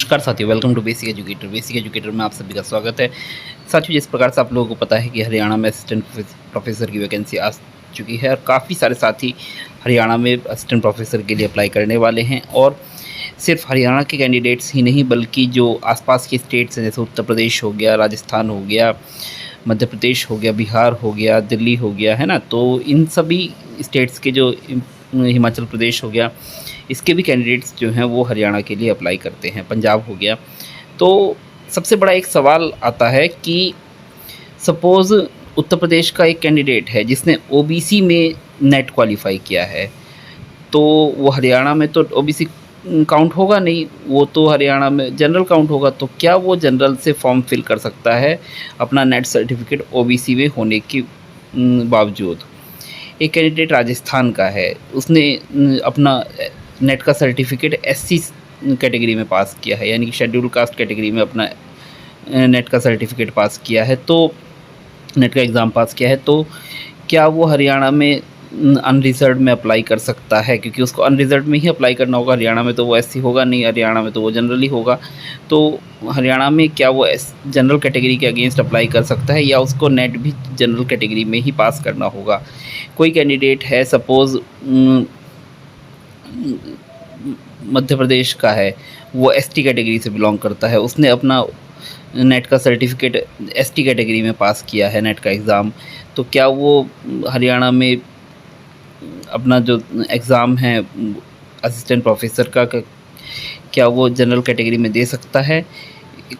नमस्कार साथियों, welcome to basic educator. Basic educator में आप सभी का स्वागत है। साथियों, जिस प्रकार से आप लोगों को पता है कि हरियाणा में असिस्टेंट प्रोफेसर की वैकेंसी आ चुकी है और काफ़ी सारे साथी हरियाणा में असिस्टेंट प्रोफेसर के लिए अप्लाई करने वाले हैं। और सिर्फ हरियाणा के कैंडिडेट्स ही नहीं बल्कि जो आसपास के स्टेट्स हैं, जैसे उत्तर प्रदेश हो गया, राजस्थान हो गया, मध्य प्रदेश हो गया, बिहार हो गया, दिल्ली हो गया, है ना। तो इन सभी स्टेट्स के जो हिमाचल प्रदेश हो गया, इसके भी कैंडिडेट्स जो हैं वो हरियाणा के लिए अप्लाई करते हैं। पंजाब हो गया। तो सबसे बड़ा एक सवाल आता है कि सपोज़ उत्तर प्रदेश का एक कैंडिडेट है जिसने ओबीसी में नेट क्वालिफ़ाई किया है, तो वो हरियाणा में तो ओबीसी काउंट होगा नहीं, वो तो हरियाणा में जनरल काउंट होगा। तो क्या वो जनरल से फॉर्म फिल कर सकता है अपना नेट सर्टिफिकेट ओबीसी में होने के बावजूद? एक कैंडिडेट राजस्थान का है, उसने अपना नेट का सर्टिफिकेट एससी कैटेगरी में पास किया है, यानी कि शेड्यूल कास्ट कैटेगरी में अपना नेट का सर्टिफिकेट पास किया है, तो नेट का एग्ज़ाम पास किया है। तो क्या वो हरियाणा में अनरिजर्व्ड में अप्लाई कर सकता है? क्योंकि उसको अनरिजर्व्ड में ही अप्लाई करना होगा। हरियाणा में तो वो एससी होगा नहीं, हरियाणा में तो वो जनरल ही होगा। तो हरियाणा में क्या वो जनरल कैटेगरी के अगेंस्ट अप्लाई कर सकता है, या उसको नेट भी जनरल कैटेगरी में ही पास करना होगा? कोई कैंडिडेट है, सपोज़ मध्य प्रदेश का है, वो एसटी कैटेगरी से बिलोंग करता है, उसने अपना नेट का सर्टिफिकेट एसटी कैटेगरी में पास किया है नेट का एग्ज़ाम, तो क्या वो हरियाणा में अपना जो एग्ज़ाम है असिस्टेंट प्रोफेसर का क्या वो जनरल कैटेगरी में दे सकता है?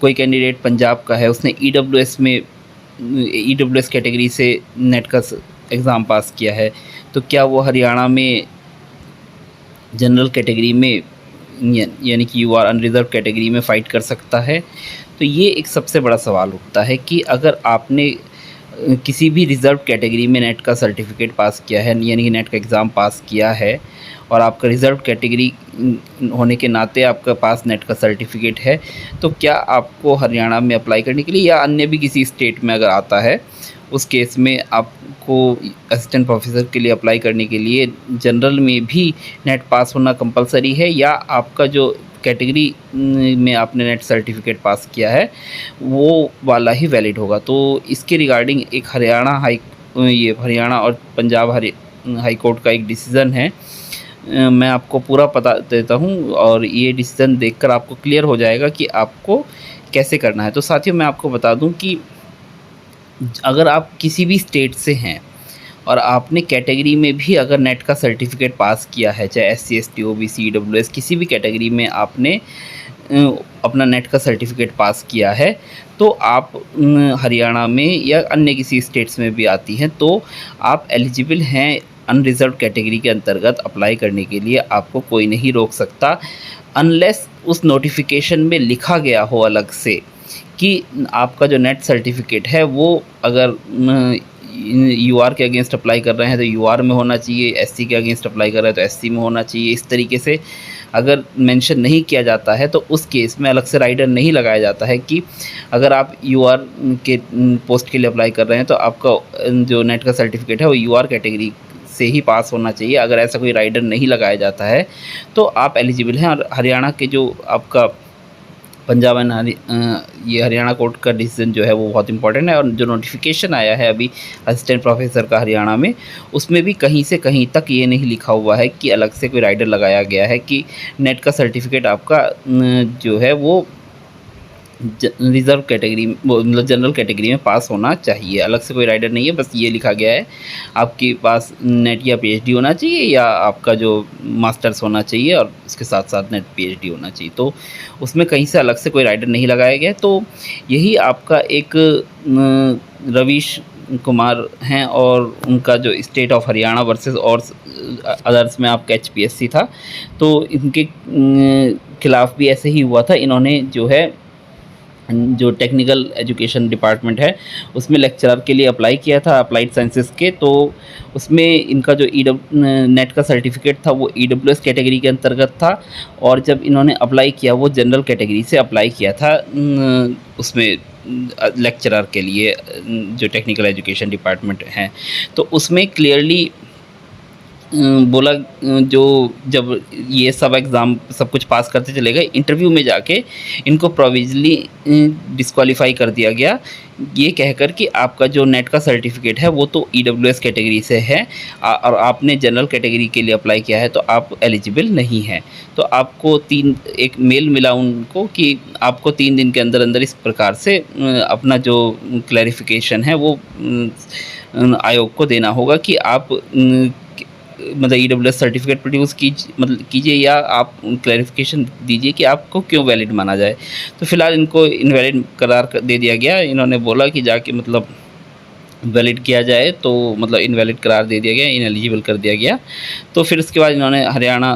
कोई कैंडिडेट पंजाब का है, उसने ईडब्ल्यूएस कैटेगरी से नेट का एग्ज़ाम पास किया है, तो क्या वो हरियाणा में जनरल कैटेगरी में यानी कि यूआर अनरिजर्व कैटेगरी में फ़ाइट कर सकता है? तो ये एक सबसे बड़ा सवाल उठता है कि अगर आपने किसी भी रिज़र्व कैटेगरी में नेट का सर्टिफिकेट पास किया है, यानी कि नेट का एग्ज़ाम पास किया है, और आपका रिज़र्व कैटेगरी होने के नाते आपके पास नेट का सर्टिफिकेट है, तो क्या आपको हरियाणा में अप्लाई करने के लिए या अन्य भी किसी स्टेट में अगर आता है, उस केस में आपको असिस्टेंट प्रोफेसर के लिए अप्लाई करने के लिए जनरल में भी नेट पास होना कंपलसरी है, या आपका जो कैटेगरी में आपने नेट सर्टिफिकेट पास किया है वो वाला ही वैलिड होगा? तो इसके रिगार्डिंग एक हरियाणा और पंजाब हाई कोर्ट का एक डिसीज़न है। मैं आपको पूरा बता देता हूँ और ये डिसीज़न देखकर आपको क्लियर हो जाएगा कि आपको कैसे करना है। तो साथियों, मैं आपको बता दूँ कि अगर आप किसी भी स्टेट से हैं और आपने कैटेगरी में भी अगर नेट का सर्टिफिकेट पास किया है, चाहे एससी, एसटी, ओबीसी, ईडब्ल्यूएस, किसी भी कैटेगरी में आपने अपना नेट का सर्टिफिकेट पास किया है, तो आप हरियाणा में या अन्य किसी स्टेट्स में भी आती हैं, तो आप एलिजिबल हैं अनरिजर्व कैटेगरी के अंतर्गत अप्लाई करने के लिए। आपको कोई नहीं रोक सकता, अनलेस उस नोटिफिकेशन में लिखा गया हो अलग से कि आपका जो नेट सर्टिफिकेट है वो अगर यूआर के अगेंस्ट अप्लाई कर रहे हैं तो यूआर में होना चाहिए, एससी के अगेंस्ट अप्लाई कर रहे हैं तो एससी में होना चाहिए। इस तरीके से अगर मेंशन नहीं किया जाता है तो उस केस में अलग से राइडर नहीं लगाया जाता है कि अगर आप यूआर के पोस्ट के लिए अप्लाई कर रहे हैं तो आपका जो नेट का सर्टिफिकेट है वो यूआर कैटेगरी से ही पास होना चाहिए। अगर ऐसा कोई राइडर नहीं लगाया जाता है तो आप एलिजिबल हैं। और हरियाणा के जो आपका पंजाब एंड ये हरियाणा कोर्ट का डिसीजन जो है वो बहुत इंपॉर्टेंट है। और जो नोटिफिकेशन आया है अभी असिस्टेंट प्रोफेसर का हरियाणा में, उसमें भी कहीं से कहीं तक ये नहीं लिखा हुआ है कि अलग से कोई राइडर लगाया गया है कि नेट का सर्टिफिकेट आपका जो है वो रिज़र्व कैटेगरी मतलब जनरल कैटेगरी में पास होना चाहिए। अलग से कोई राइडर नहीं है, बस ये लिखा गया है आपके पास नेट या पीएचडी होना चाहिए या आपका जो मास्टर्स होना चाहिए और उसके साथ साथ नेट पीएचडी होना चाहिए। तो उसमें कहीं से अलग से कोई राइडर नहीं लगाया गया। तो यही आपका एक रवीश कुमार हैं और उनका जो स्टेट ऑफ हरियाणा वर्सेस और अदर्स में आपका एचपीएससी था, तो इनके खिलाफ भी ऐसे ही हुआ था। इन्होंने जो है जो टेक्निकल एजुकेशन डिपार्टमेंट है उसमें लेक्चरर के लिए अप्लाई किया था अप्लाइड साइंसेस के। तो उसमें इनका जो नेट का सर्टिफिकेट था वो ईडब्ल्यूएस कैटेगरी के अंतर्गत था, और जब इन्होंने अप्लाई किया वो जनरल कैटेगरी से अप्लाई किया था उसमें लेक्चरर के लिए जो टेक्निकल एजुकेशन डिपार्टमेंट है। तो उसमें क्लियरली बोला जो जब ये सब एग्ज़ाम सब कुछ पास करते चले गए, इंटरव्यू में जाके इनको प्रोविज़नली डिस्क्वालीफ़ाई कर दिया गया, ये कहकर कि आपका जो नेट का सर्टिफ़िकेट है वो तो ईडब्ल्यूएस कैटेगरी से है, और आपने जनरल कैटेगरी के लिए अप्लाई किया है तो आप एलिजिबल नहीं हैं। तो आपको एक मेल मिला उनको कि आपको 3 दिन के अंदर-अंदर इस प्रकार से अपना जो क्लैरिफ़िकेशन है वो आयोग को देना होगा कि आप मतलब ईडब्ल्यूएस सर्टिफिकेट प्रोड्यूस कीजिए या आप क्लैरिफिकेशन दीजिए कि आपको क्यों वैलिड माना जाए। तो फिलहाल इनको इनवैलिड करार दे दिया गया। इन्होंने बोला कि जाके मतलब वैलिड किया जाए, तो मतलब इनवैलिड करार दे दिया गया, इनएलिजिबल कर दिया गया। तो फिर उसके बाद इन्होंने हरियाणा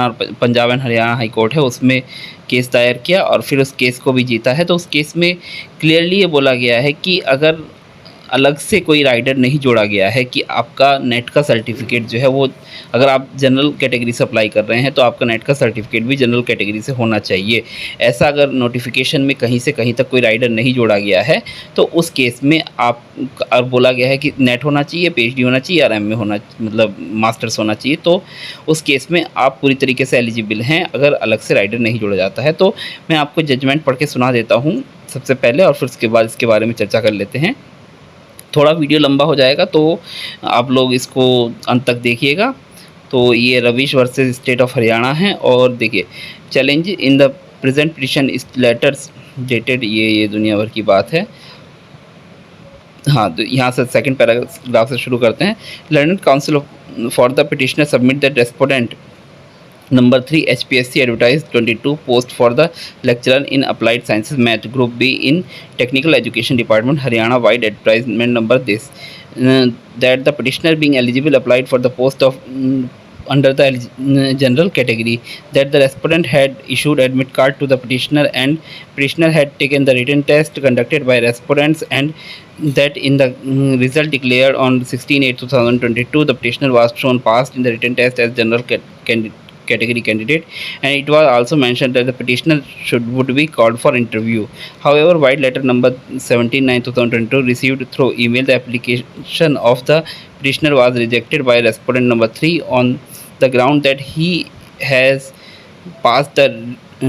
और Punjab and Haryana high court है उसमें केस दायर किया और फिर उस केस को भी जीता है। तो उस केस में क्लियरली ये बोला गया है कि अगर अलग से कोई राइडर नहीं जोड़ा गया है कि आपका नेट का सर्टिफिकेट जो है वो, अगर आप जनरल कैटेगरी से अप्लाई कर रहे हैं तो आपका नेट का सर्टिफिकेट भी जनरल कैटेगरी से होना चाहिए। ऐसा अगर नोटिफिकेशन में कहीं से कहीं तक कोई राइडर नहीं जोड़ा गया है तो उस केस में आप और बोला गया है कि नेट होना चाहिए, पीएचडी होना चाहिए और एमए होना मतलब मास्टर्स होना चाहिए, तो उस केस में आप पूरी तरीके से एलिजिबल हैं अगर अलग से राइडर नहीं जोड़ा जाता है। तो मैं आपको जजमेंट पढ़ के सुना देता हूँ सबसे पहले, और फिर उसके बाद इसके बारे में चर्चा कर लेते हैं। थोड़ा वीडियो लंबा हो जाएगा तो आप लोग इसको अंत तक देखिएगा। तो ये Ravish versus state of Haryana है और देखिए, challenge in the present petition इस लेटर्स डेटेड, ये दुनिया भर की बात है। हाँ, तो यहाँ से सेकंड पैराग्राफ से शुरू करते हैं। Learned counsel for the petitioner submit the respondent Number 3 HPSC advertised 22 post for the lecturer in Applied Sciences Math Group B in Technical Education Department Haryana wide advertisement number this that the petitioner being eligible applied for the post of under the general category, that the respondent had issued admit card to the petitioner and petitioner had taken the written test conducted by respondents, and that in the result declared on 16/8/2022 the petitioner was shown passed in the written test as general category candidate, and it was also mentioned that the petitioner would be called for interview. However, white letter number 17/9/2022 received through email, the application of the petitioner was rejected by respondent number 3 on the ground that he has passed the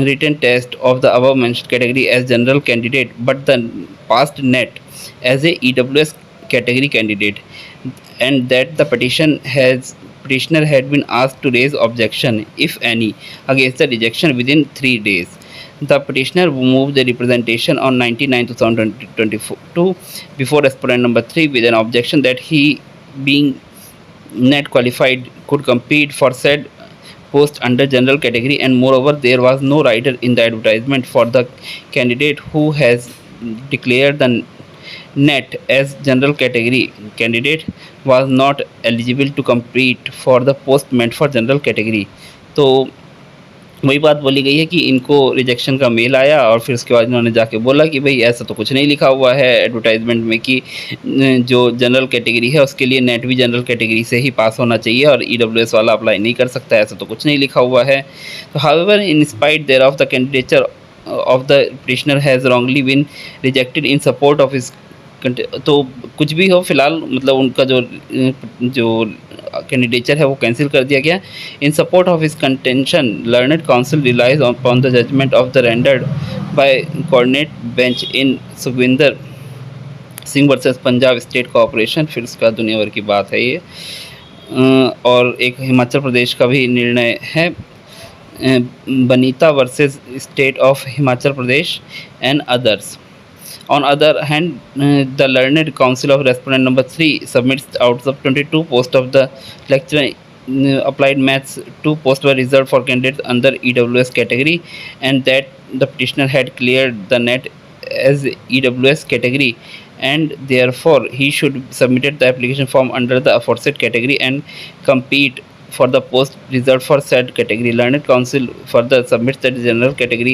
written test of the above mentioned category as general candidate but the passed net as a EWS category candidate, and that the petitioner had been asked to raise objection, if any, against the rejection within 3 days. The petitioner moved the representation on 19/9/2022 before respondent number 3 with an objection that he, being net qualified, could compete for said post under general category, and moreover there was no rider in the advertisement for the candidate who has declared the net as general category candidate was not eligible to compete for the post meant for general category. तो वही बात बोली गई है कि इनको rejection का mail आया और फिर उसके बाद इन्होंने जाके बोला कि भाई ऐसा तो कुछ नहीं लिखा हुआ है एडवर्टाइजमेंट में कि जो जनरल कैटेगरी है उसके लिए नेट भी जनरल कैटेगरी से ही पास होना चाहिए और ईडब्ल्यूएस वाला अप्लाई नहीं कर सकता, ऐसा तो कुछ नहीं लिखा हुआ है। तो however in spite thereof the candidature of the petitioner has wrongly been rejected in support of his, तो कुछ भी हो फिलहाल मतलब उनका जो कैंडिडेचर है वो कैंसिल कर दिया गया। In support of his contention learned counsel relies upon the judgment of the rendered by coordinate bench in Sukhwinder Singh versus Punjab state corporation, फिर उसका दुनिया भर की बात है ये। और एक हिमाचल प्रदेश का भी निर्णय है, Banita versus state of Himachal Pradesh and others. On other hand, the learned council of respondent number 3 submits out of 22 posts of the lecturer applied maths, 2 posts were reserved for candidates under EWS category, and that the petitioner had cleared the net as EWS category, and therefore he should submit the application form under the aforesaid category and compete for the post reserved for said category. Learned council further submits that general category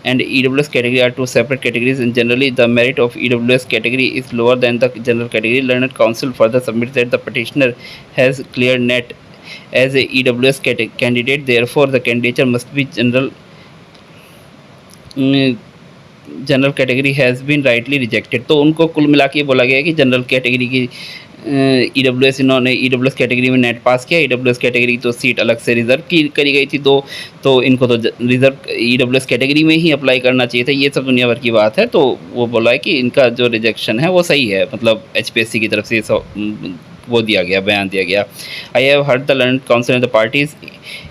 and EWS category are two separate categories, and generally the merit of EWS category is lower than the general category. Learned council further submits that the petitioner has cleared net as a EWS candidate, therefore the candidature must be general category has been rightly rejected. तो उनको कुल मिला के बोला गया है कि general category की ईडब्ल्यूएस इन्होंने ईडब्ल्यूएस कैटेगरी में नेट पास किया, ईडब्ल्यूएस कैटेगरी तो सीट अलग से रिज़र्व की करी गई थी, तो इनको तो रिज़र्व ईडब्ल्यूएस कैटेगरी में ही अप्लाई करना चाहिए था। ये सब दुनिया भर की बात है। तो वो बोला है कि इनका जो रिजेक्शन है वो सही है, मतलब एचपीएससी की तरफ से वो दिया गया, बयान दिया गया। I have heard the learned counsel and the parties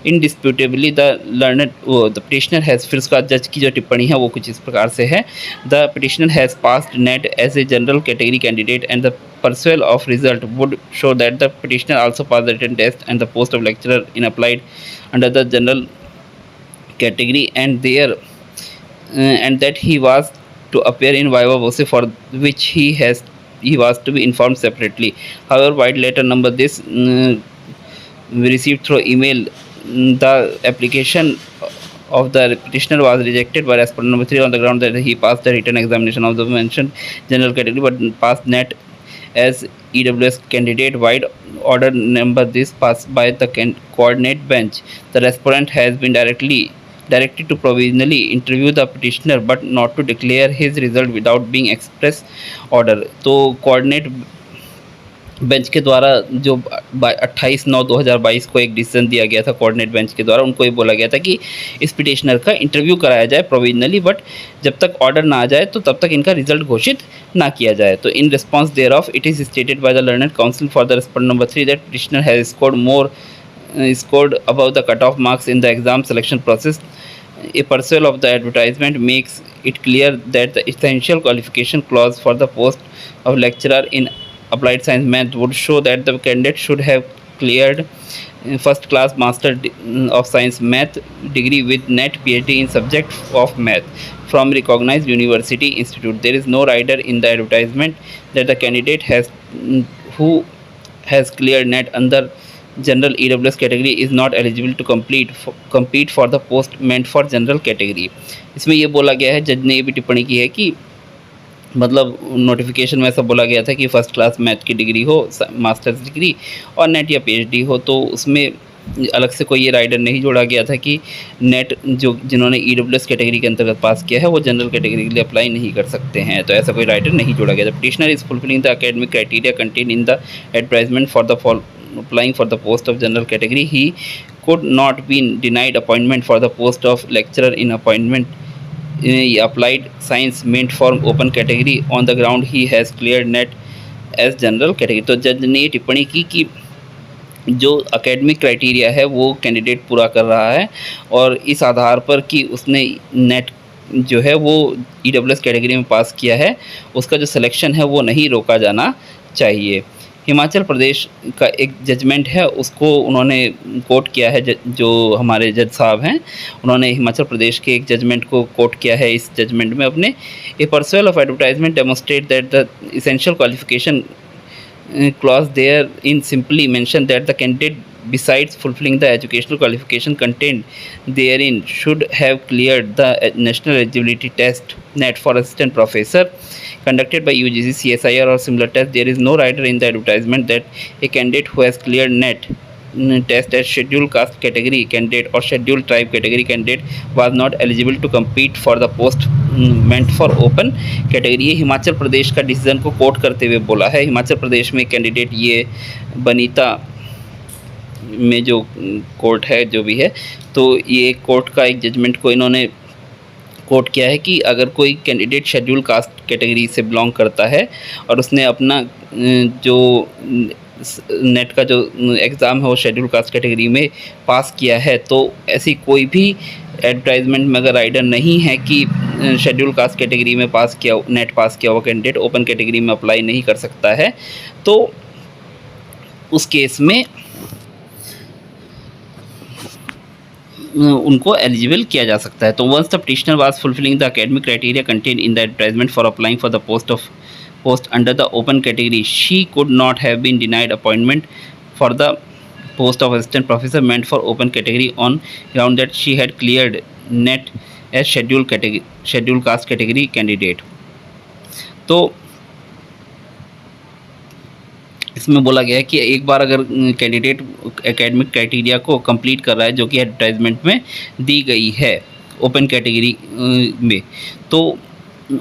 indisputably the learned the petitioner has, फिर उसका जज की जो टिप्पणी है वो कुछ इस प्रकार से है। The petitioner has passed NET as a general category candidate and the perusal of result would show that the petitioner also passed the written test and the post of lecturer in applied under the general category and that he was to appear in viva voce, for which he was to be informed separately. However, while later number this we received through email, the application of the petitioner was rejected by respondent number 3 on the ground that he passed the written examination of the mentioned general category but passed net as EWS candidate. Wide order number this passed by the coordinate bench. The respondent has been directed to provisionally interview the petitioner but not to declare his result without being express order. तो coordinate bench के द्वारा जो 28/9/2022 को एक decision दिया गया था coordinate bench के द्वारा, उनको ये बोला गया था कि इस पिटिशनर का इंटरव्यू कराया जाए प्रोविजनली, बट जब तक ऑर्डर ना आ जाए तो तब तक इनका रिजल्ट घोषित ना किया जाए। तो in response thereof it is stated by the learned counsel for the respondent number 3 that petitioner has scored above the cutoff marks in the exam selection process. A pursuit of the advertisement makes it clear that the essential qualification clause for the post of lecturer in applied science math would show that the candidate should have cleared first class master of science math degree with net PhD in subject of math from recognized university institute. There is no rider in the advertisement that the candidate who has cleared net under general EWS category is not eligible to compete for the post meant for general category. इसमें ये बोला गया है, जज ने ये भी टिप्पणी की है कि मतलब नोटिफिकेशन में ऐसा बोला गया था कि फ़र्स्ट क्लास मैथ की डिग्री हो, मास्टर्स डिग्री और नेट या पीएचडी हो, तो उसमें अलग से कोई ये राइडर नहीं जोड़ा गया था कि नेट जिन्होंने ईडब्ल्यूएस कैटेगरी के अंतर्गत पास किया है वो जनरल कैटेगरी के लिए अप्लाई नहीं कर सकते हैं। तो ऐसा कोई राइडर नहीं जोड़ा गया था। Petitioner is fulfilling the academic criteria contain in the advertisement for the applying for the post of general category. He could not be denied appointment for the post of lecturer in applied science meant for open category on the ground he has cleared net as general category. तो जज ने टिप्पणी की कि जो academic criteria है वो candidate पूरा कर रहा है और इस आधार पर कि उसने नेट जो है वो ईडब्ल्यूएस कैटेगरी में पास किया है, उसका जो सिलेक्शन है वो नहीं रोका जाना चाहिए। हिमाचल प्रदेश का एक जजमेंट है उसको उन्होंने कोट किया है, जो हमारे जज साहब हैं उन्होंने हिमाचल प्रदेश के एक जजमेंट को कोट किया है इस जजमेंट में अपने। ए personal of advertisement demonstrate that the essential qualification clause therein simply mention that the candidate besides fulfilling the educational qualification contained therein should have cleared the national eligibility test net for assistant professor conducted by UGC, CSIR or similar test. There is no rider in the advertisement that a candidate who has cleared net test as scheduled caste category candidate or scheduled tribe category candidate was not eligible to compete for the post meant for open category। ये हिमाचल प्रदेश का decision को coat करते हुए बोला है। हिमाचल प्रदेश में candidate ये बनीता में जो कोर्ट है जो भी है, तो ये कोर्ट का एक जजमेंट को इन्होंने कोट किया है कि अगर कोई कैंडिडेट शेड्यूल कास्ट कैटेगरी से बिलोंग करता है और उसने अपना जो नेट का जो एग्ज़ाम है वो शेड्यूल कास्ट कैटेगरी में पास किया है, तो ऐसी कोई भी एडवर्टाइजमेंट में अगर राइडर नहीं है कि शेड्यूल कास्ट कैटेगरी में नेट पास किया हुआ कैंडिडेट ओपन कैटेगरी में अप्लाई नहीं कर सकता है, तो उस केस में उनको एलिजिबल किया जा सकता है। तो once the petitioner was fulfilling the academic criteria contain in the advertisement for applying for the post under the open category, she could not have been denied appointment for the post of assistant professor meant for open category on ground that she had cleared net as scheduled caste category candidate। तो इसमें बोला गया है कि एक बार अगर candidate academic criteria को complete कर रहा है जो कि एडवर्टाइजमेंट में दी गई है ओपन कैटेगरी में, तो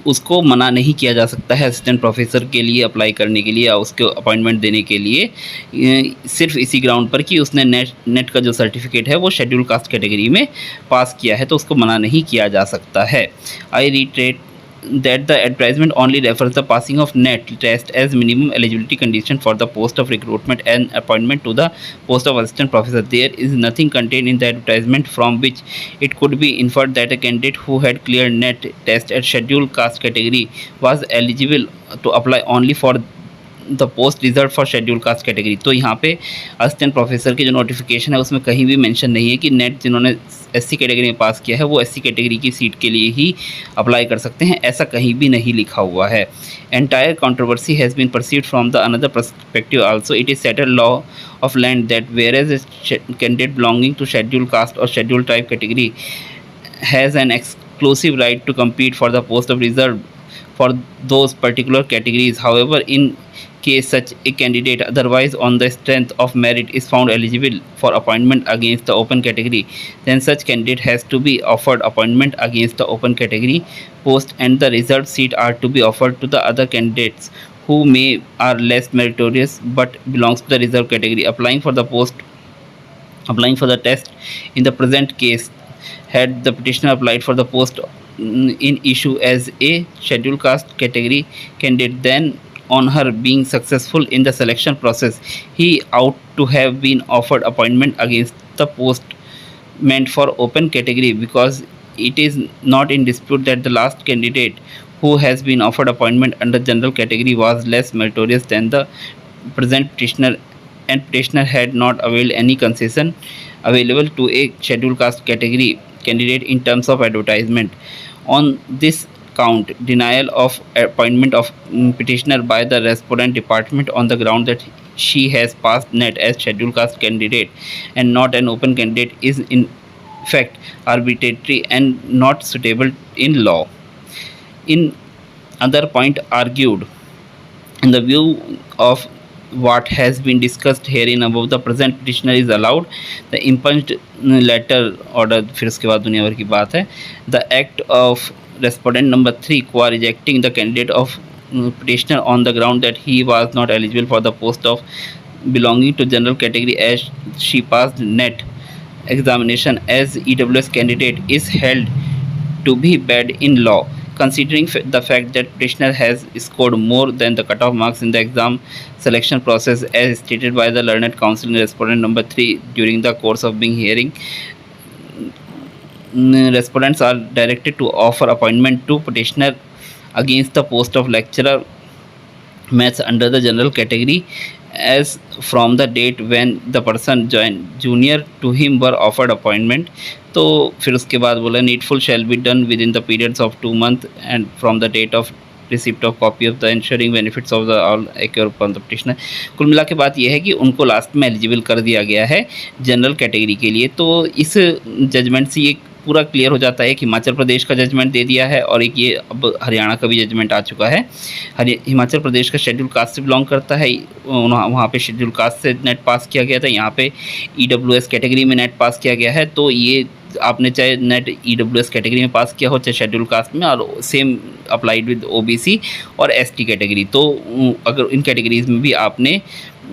उसको मना नहीं किया जा सकता है असिस्टेंट प्रोफेसर के लिए अप्लाई करने के लिए या उसको अपॉइंटमेंट देने के लिए, सिर्फ इसी ग्राउंड पर कि उसने नेट का जो सर्टिफिकेट है वो शेड्यूल कास्ट कैटेगरी में पास किया है, तो उसको मना नहीं किया जा सकता है। आई retreat that the advertisement only refers the passing of NET test as minimum eligibility condition for the post of recruitment and appointment to the post of assistant professor. There is nothing contained in the advertisement from which it could be inferred that a candidate who had cleared NET test at scheduled caste category was eligible to apply only for the post reserve for schedule caste category. तो यहाँ पे assistant professor की जो notification है उसमें कहीं भी mention नहीं है कि नेट जिन्होंने एससी कैटेगरी में पास किया है वो एससी कैटेगरी की सीट के लिए ही अप्लाई कर सकते हैं, ऐसा कहीं भी नहीं लिखा हुआ है। Entire controversy has been perceived from the another perspective also. It is settled law of land that whereas candidate belonging to schedule caste और schedule tribe category has an exclusive right to compete for the post of reserve for those particular categories. However, in case such a candidate otherwise on the strength of merit is found eligible for appointment against the open category, then such candidate has to be offered appointment against the open category post, and the reserved seat are to be offered to the other candidates who may are less meritorious but belongs to the reserved category. Applying for the test in the present case, had the petitioner applied for the post in issue as a scheduled caste category candidate, then on her being successful in the selection process, he ought to have been offered appointment against the post meant for open category, because it is not in dispute that the last candidate who has been offered appointment under general category was less meritorious than the present petitioner, and petitioner had not availed any concession available to a scheduled caste category candidate in terms of advertisement. On this count, denial of appointment of petitioner by the respondent department on the ground that she has passed NET as scheduled caste candidate and not an open candidate is in fact arbitrary and not suitable in law. In other point argued, in the view of what has been discussed herein above, the present petitioner is allowed the impunged letter order, फिर उसके बाद दुनिया भर की बात है, the act of respondent number 3 qua rejecting the candidate of petitioner on the ground that he was not eligible for the post of belonging to general category as she passed NET examination as EWS candidate is held to be bad in law, considering the fact that petitioner has scored more than the cutoff marks in the exam selection process as stated by the learned counsel in respondent number 3 during the course of being hearing. Respondents are directed to offer appointment to petitioner against the post of lecturer maths under the general category as from the date when the person joined junior to him were offered appointment. तो फिर उसके बाद बोला needful shall be done within the periods of 2 months and from the date of receipt of copy of the insuring benefits of the all accrue upon the petitioner. कुल मिला के बात यह है कि उनको लास्ट में एलिजिबल कर दिया गया है जनरल कैटेगरी के लिए। तो इस जजमेंट से ये पूरा क्लियर हो जाता है कि हिमाचल प्रदेश का जजमेंट दे दिया है और एक ये अब हरियाणा का भी जजमेंट आ चुका है। हिमाचल प्रदेश का शेड्यूल कास्ट से बिलोंग करता है, वहाँ पे शेड्यूल कास्ट से नेट पास किया गया था, यहाँ पे EWS कैटेगरी में नेट पास किया गया है। तो ये आपने चाहे नेट EWS कैटेगरी में पास किया हो चाहे शेड्यूल कास्ट में, और सेम अप्लाइड विद OBC और ST कैटेगरी। तो अगर इन कैटेगरीज में भी आपने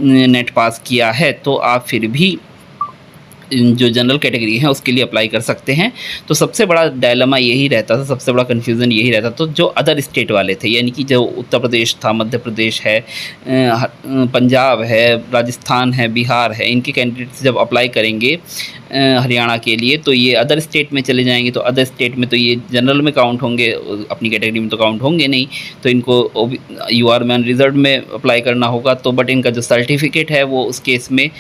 नेट पास किया है तो आप फिर भी जो जनरल कैटेगरी है उसके लिए अप्लाई कर सकते हैं। तो सबसे बड़ा डायलेमा यही रहता था, सबसे बड़ा कन्फ्यूज़न यही रहता था जो अदर स्टेट वाले थे, यानी कि जो उत्तर प्रदेश था, मध्य प्रदेश है, पंजाब है, राजस्थान है, बिहार है, इनके कैंडिडेट्स जब अप्लाई करेंगे हरियाणा के लिए तो ये अदर स्टेट में चले जाएंगे। तो अदर स्टेट में तो ये जनरल में काउंट होंगे, अपनी कैटेगरी में तो काउंट होंगे नहीं, तो इनको UR में अनरिजर्व में अप्लाई करना होगा। तो बट इनका जो सर्टिफिकेट है वो उस केस में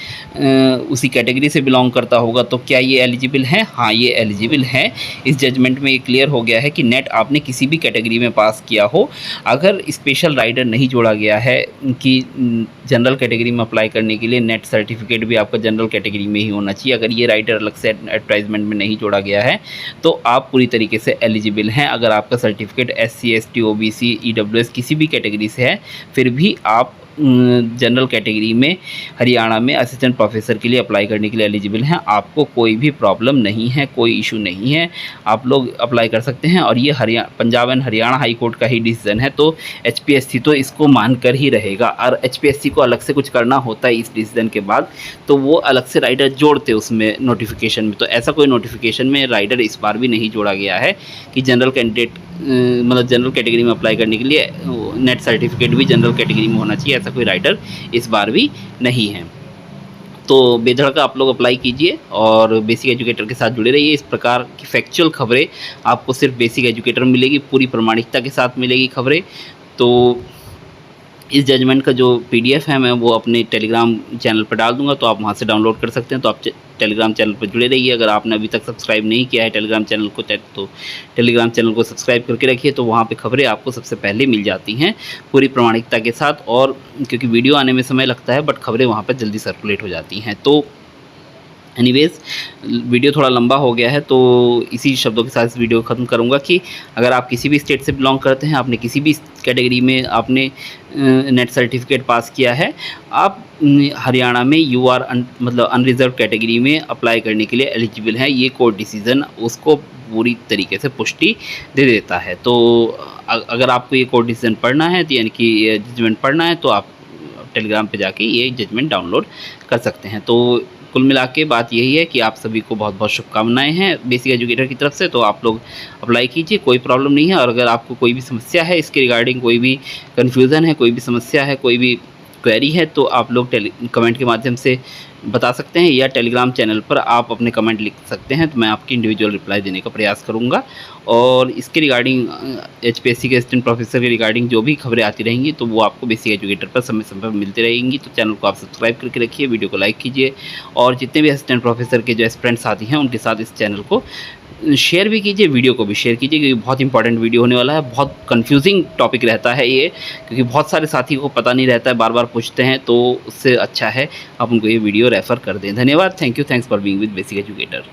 उसी कैटेगरी से बिलोंग करता होगा। तो क्या ये एलिजिबल हैं? हाँ, ये एलिजिबल हैं। इस जजमेंट में ये क्लियर हो गया है कि नेट आपने किसी भी कैटेगरी में पास किया हो, अगर स्पेशल राइडर नहीं जोड़ा गया है कि जनरल कैटेगरी में अप्लाई करने के लिए नेट सर्टिफिकेट भी आपका जनरल कैटेगरी में ही होना चाहिए, अगर ये राइडर अलग से एडवर्टाइजमेंट में नहीं जोड़ा गया है तो आप पूरी तरीके से एलिजिबल हैं। अगर आपका certificate SC ST OBC EWS किसी भी कैटेगरी से है फिर भी आप जनरल कैटेगरी में हरियाणा में असिस्टेंट प्रोफेसर के लिए अप्लाई करने के लिए एलिजिबल हैं। आपको कोई भी प्रॉब्लम नहीं है, कोई इशू नहीं है, आप लोग अप्लाई कर सकते हैं। और ये Punjab and Haryana high court का ही डिसीजन है, तो HPSC तो इसको मानकर ही रहेगा। और HPSC को अलग से कुछ करना होता है इस डिसीजन के बाद, तो वो अलग से राइडर जोड़ते उसमें नोटिफिकेशन में। तो ऐसा कोई नोटिफिकेशन में राइडर इस बार भी नहीं जोड़ा गया है कि जनरल कैंडिडेट मतलब जनरल कैटेगरी में अप्लाई करने के लिए नेट सर्टिफिकेट भी जनरल कैटेगरी में होना चाहिए, ऐसा कोई राइडर इस बार भी नहीं है। तो बेधड़क आप लोग अप्लाई कीजिए और बेसिक एजुकेटर के साथ जुड़े रहिए। इस प्रकार की फैक्चुअल खबरें आपको सिर्फ बेसिक एजुकेटर में मिलेगी, पूरी प्रामाणिकता के साथ मिलेगी खबरें। तो इस जजमेंट का जो PDF है मैं वो अपने टेलीग्राम चैनल पर डाल दूंगा, तो आप वहाँ से डाउनलोड कर सकते हैं। तो आप टेलीग्राम चैनल पर जुड़े रहिए। अगर आपने अभी तक सब्सक्राइब नहीं किया है टेलीग्राम चैनल को, तो टेलीग्राम चैनल को सब्सक्राइब करके रखिए, तो वहाँ पे खबरें आपको सबसे पहले मिल जाती हैं पूरी प्रामाणिकता के साथ। और क्योंकि वीडियो आने में समय लगता है, बट खबरें वहाँ पर जल्दी सर्कुलेट हो जाती हैं। तो एनीवेज़ वीडियो थोड़ा लंबा हो गया है, तो इसी शब्दों के साथ इस वीडियो को ख़त्म करूँगा कि अगर आप किसी भी स्टेट से बिलोंग करते हैं, आपने किसी भी कैटेगरी में आपने नेट सर्टिफिकेट पास किया है, आप हरियाणा में यू आर मतलब अनरिजर्व कैटेगरी में अप्लाई करने के लिए एलिजिबल हैं। ये कोर्ट डिसीज़न उसको पूरी तरीके से पुष्टि दे देता है। तो अगर आपको ये कोर्ट डिसीज़न पढ़ना है, तो यानी कि ये जजमेंट पढ़ना है, तो आप टेलीग्राम पे जाके ये जजमेंट डाउनलोड कर सकते हैं। तो कुल मिला के बात यही है कि आप सभी को बहुत बहुत शुभकामनाएं हैं बेसिक एजुकेटर की तरफ से। तो आप लोग अप्लाई कीजिए, कोई प्रॉब्लम नहीं है। और अगर आपको कोई भी समस्या है इसके रिगार्डिंग, कोई भी कन्फ्यूज़न है, कोई भी समस्या है, कोई भी क्वेरी है, तो आप लोग कमेंट के माध्यम से बता सकते हैं, या टेलीग्राम चैनल पर आप अपने कमेंट लिख सकते हैं, तो मैं आपकी इंडिविजुअल रिप्लाई देने का प्रयास करूंगा। और इसके रिगार्डिंग HPSC के असिस्टेंट प्रोफेसर के रिगार्डिंग जो भी खबरें आती रहेंगी, तो वो आपको बेसिक एजुकेटर पर समय समय पर मिलती रहेंगी। तो चैनल को आप सब्सक्राइब करके रखिए, वीडियो को लाइक कीजिए, और जितने भी असिस्टेंट प्रोफेसर के जो एस्पिरेंट साथी हैं उनके साथ इस चैनल को शेयर भी कीजिए, वीडियो को भी शेयर कीजिए, क्योंकि बहुत इंपॉर्टेंट वीडियो होने वाला है। बहुत कंफ्यूजिंग टॉपिक रहता है ये, क्योंकि बहुत सारे साथी को पता नहीं रहता है, बार बार पूछते हैं, तो उससे अच्छा है आप उनको ये वीडियो रेफ़र कर दें। धन्यवाद, thank you, thanks for being with basic educator.